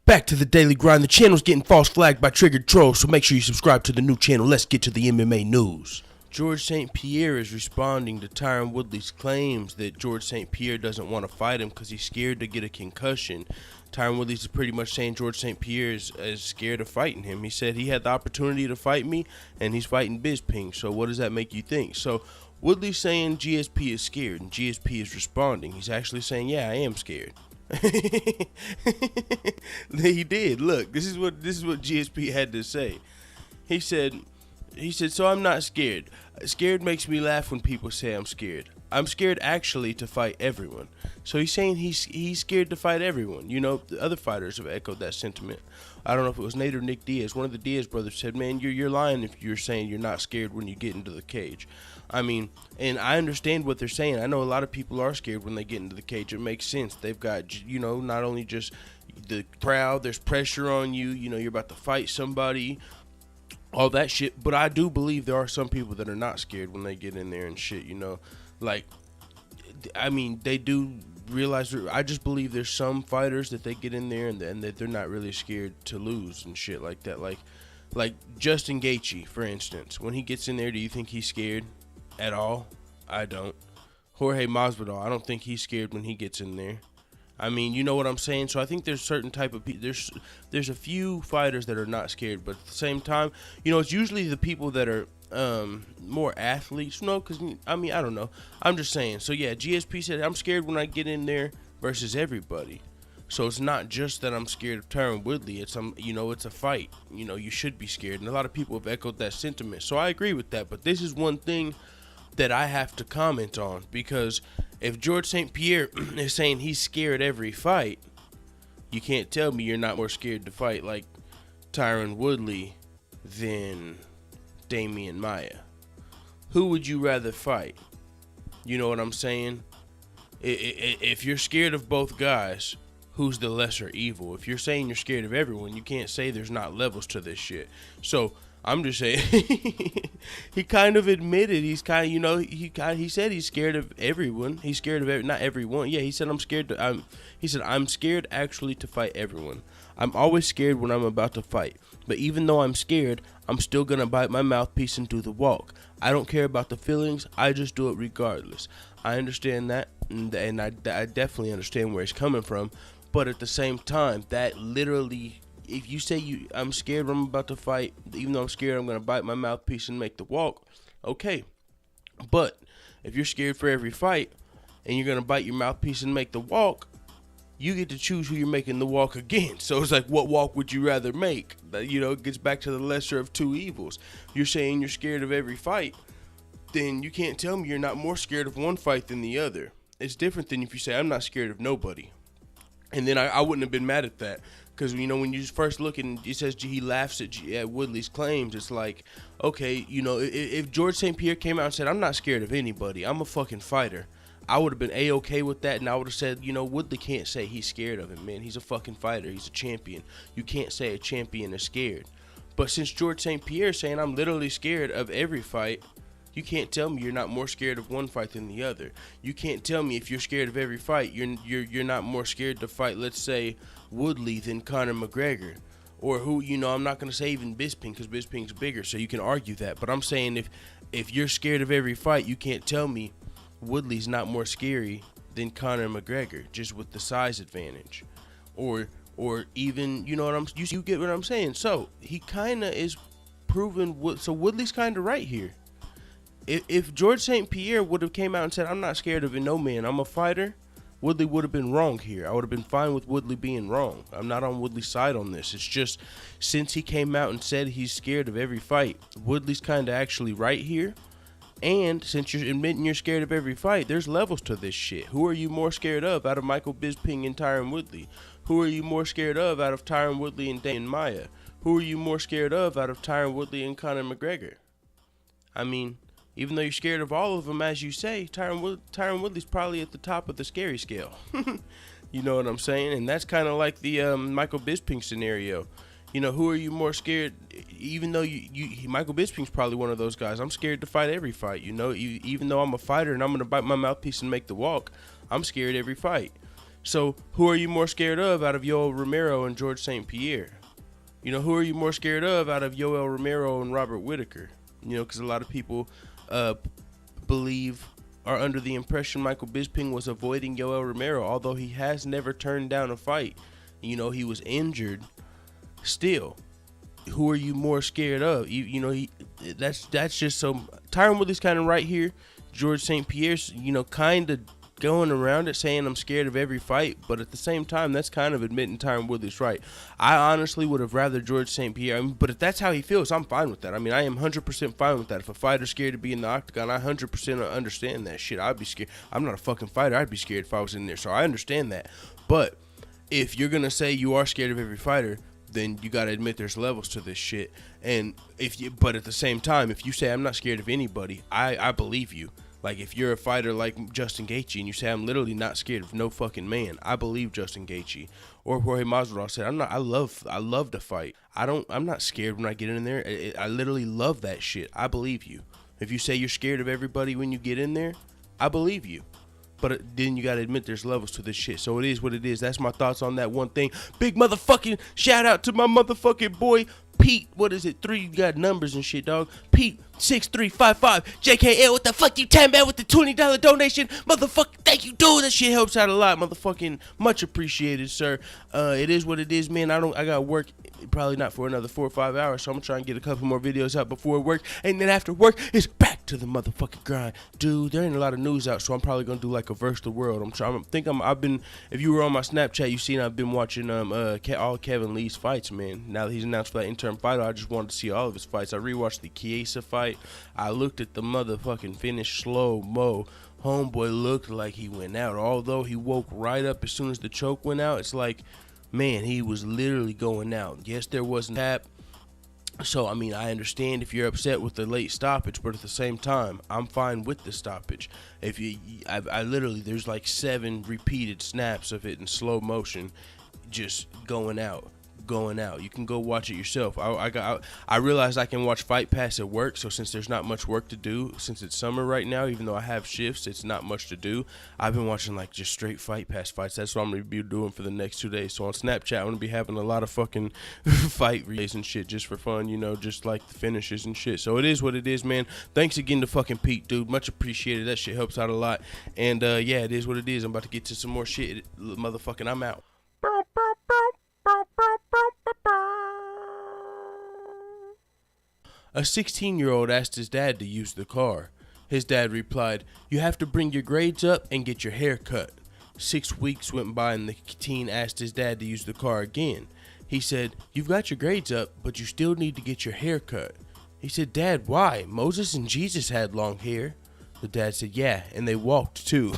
Back to the daily grind. The channel's getting false flagged by triggered trolls, so make sure you subscribe to the new channel. Let's get to the MMA news. George St. Pierre is responding to Tyron Woodley's claims that George St. Pierre doesn't want to fight him because he's scared to get a concussion. Tyron Woodley's pretty much saying George St. Pierre is scared of fighting him. He said he had the opportunity to fight me, and he's fighting Bisping. So what does that make you think? So Woodley's saying GSP is scared, and GSP is responding. He's actually saying, yeah, I am scared. He did. Look, this is what GSP had to say. He said, so I'm not scared. Scared makes me laugh when people say I'm scared. I'm scared actually to fight everyone. So he's saying he's scared to fight everyone. You know, the other fighters have echoed that sentiment. I don't know if it was Nate or Nick Diaz. One of the Diaz brothers said, man, you're lying if you're saying you're not scared when you get into the cage. I mean, and I understand what they're saying. I know a lot of people are scared when they get into the cage. It makes sense. They've got, you know, not only just the crowd, there's pressure on you. You know, you're about to fight somebody, all that shit. But I do believe there are some people that are not scared when they get in there and shit, you know. Like, I mean, they do realize. I just believe there's some fighters that they get in there and that they're not really scared to lose and shit like that. Like Justin Gaethje, for instance. When he gets in there, do you think he's scared at all? I don't. Jorge Masvidal, I don't think he's scared when he gets in there. I mean, you know what I'm saying? So I think there's certain type of people. There's a few fighters that are not scared, but at the same time, you know, it's usually the people that are more athletes. No, because I mean, I don't know. I'm just saying. So yeah, GSP said I'm scared when I get in there versus everybody. So it's not just that I'm scared of Tyron Woodley. It's you know, it's a fight. You know, you should be scared, and a lot of people have echoed that sentiment. So I agree with that. But this is one thing that I have to comment on, because if George St. Pierre is saying he's scared every fight, you can't tell me you're not more scared to fight like Tyron Woodley than Damian Maia. Who would you rather fight? You know what I'm saying? If you're scared of both guys, who's the lesser evil? If you're saying you're scared of everyone, you can't say there's not levels to this shit. So I'm just saying, he kind of admitted he's kind of, you know, he said he's scared of everyone. He's scared of not everyone. Yeah, he said I'm scared to. He said I'm scared actually to fight everyone. I'm always scared when I'm about to fight. But even though I'm scared, I'm still gonna bite my mouthpiece and do the walk. I don't care about the feelings. I just do it regardless. I understand that, and I definitely understand where he's coming from. But at the same time, that literally, if you say I'm scared when I'm about to fight, even though I'm scared, I'm going to bite my mouthpiece and make the walk, okay. But if you're scared for every fight and you're going to bite your mouthpiece and make the walk, you get to choose who you're making the walk against. So it's like, what walk would you rather make? You know, it gets back to the lesser of two evils. You're saying you're scared of every fight, then you can't tell me you're not more scared of one fight than the other. It's different than if you say, I'm not scared of nobody. And then I wouldn't have been mad at that. Because, you know, when you first look and it says he laughs at Woodley's claims, it's like, okay, you know, if George St. Pierre came out and said, I'm not scared of anybody, I'm a fucking fighter, I would have been A-okay with that, and I would have said, you know, Woodley can't say he's scared of him, man. He's a fucking fighter. He's a champion. You can't say a champion is scared. But since George St. Pierre is saying I'm literally scared of every fight, you can't tell me you're not more scared of one fight than the other. You can't tell me if you're scared of every fight, you're not more scared to fight, let's say, Woodley than Conor McGregor. Or who, you know, I'm not going to say even Bisping, because Bisping's bigger, so you can argue that. But I'm saying if you're scared of every fight, you can't tell me Woodley's not more scary than Conor McGregor, just with the size advantage. Or even, you know what you get what I'm saying. So he kind of is proven, so Woodley's kind of right here. If George St. Pierre would have came out and said, I'm not scared of no man, I'm a fighter, Woodley would have been wrong here. I would have been fine with Woodley being wrong. I'm not on Woodley's side on this. It's just, since he came out and said he's scared of every fight, Woodley's kind of actually right here. And since you're admitting you're scared of every fight, there's levels to this shit. Who are you more scared of out of Michael Bisping and Tyron Woodley? Who are you more scared of out of Tyron Woodley and Damian Maia? Who are you more scared of out of Tyron Woodley and Conor McGregor? I mean, even though you're scared of all of them, as you say, Tyron Woodley's probably at the top of the scary scale. You know what I'm saying? And that's kind of like the Michael Bisping scenario. You know, who are you more scared? Even though Michael Bisping's probably one of those guys. I'm scared to fight every fight. You know, even though I'm a fighter and I'm going to bite my mouthpiece and make the walk, I'm scared every fight. So who are you more scared of out of Yoel Romero and George St. Pierre? You know, who are you more scared of out of Yoel Romero and Robert Whitaker? You know, because a lot of people believe are under the impression Michael Bisping was avoiding Yoel Romero, although he has never turned down a fight. You know, he was injured. Still, who are you more scared of? You know, that's just so. Tyron Woodley's kind of right here. George St. Pierre's, you know, kind of going around it saying I'm scared of every fight, but at the same time, that's kind of admitting Tyron Woodley's right. I honestly would have rather George St. Pierre, but if that's how he feels, I'm fine with that. I mean, I am 100% fine with that. If a fighter's scared to be in the octagon, I 100% understand that shit. I'd be scared. I'm not a fucking fighter. I'd be scared if I was in there, so I understand that. But if you're gonna say you are scared of every fighter, then you gotta admit there's levels to this shit. And but at the same time, if you say I'm not scared of anybody, I believe you. Like, if you're a fighter like Justin Gaethje and you say I'm literally not scared of no fucking man, I believe Justin Gaethje. Or Jorge Masvidal said I love to fight. I'm not scared when I get in there. I literally love that shit. I believe you. If you say you're scared of everybody when you get in there, I believe you. But then you gotta admit there's levels to this shit. So it is what it is. That's my thoughts on that one thing. Big motherfucking shout out to my motherfucking boy Pete. What is it? 3, you got numbers and shit, dog. Pete 6355 JKL. What the fuck you talking about with the $20 donation? Motherfucking thank you, dude. That shit helps out a lot, motherfucking much appreciated, sir. It is what it is, man. I gotta work probably not for another 4 or 5 hours, so I'm gonna try and get a couple more videos out before work, and then after work it's back to the motherfucking grind, dude. There ain't a lot of news out, so I'm probably gonna do like a verse the world. I've been, if you were on my Snapchat, you seen I've been watching all Kevin Lee's fights, man. Now that he's announced for that interim fighter, I just wanted to see all of his fights. I rewatched the Chiesa fight. I looked at the motherfucking finish slow mo. Homeboy looked like he went out, although he woke right up as soon as the choke went out. It's like, man, he was literally going out. Yes, there wasn't tap. So, I mean, I understand if you're upset with the late stoppage, but at the same time, I'm fine with the stoppage. I literally, there's like 7 repeated snaps of it in slow motion, just going out. You can go watch it yourself. I realized I can watch Fight Pass at work, so since there's not much work to do, since it's summer right now, even though I have shifts, it's not much to do. I've been watching like just straight Fight Pass fights. That's what I'm gonna be doing for the next 2 days. So on Snapchat, I'm gonna be having a lot of fucking fight relays and shit just for fun, you know, just like the finishes and shit. So it is what it is, man. Thanks again to fucking Pete, dude. Much appreciated. That shit helps out a lot. And yeah, it is what it is. I'm about to get to some more shit. Motherfucking, I'm out. A 16-year-old asked his dad to use the car. His dad replied, "You have to bring your grades up and get your hair cut." 6 weeks went by and the teen asked his dad to use the car again. He said, "You've got your grades up, but you still need to get your hair cut." He said, "Dad, why? Moses and Jesus had long hair." The dad said, "Yeah, and they walked too."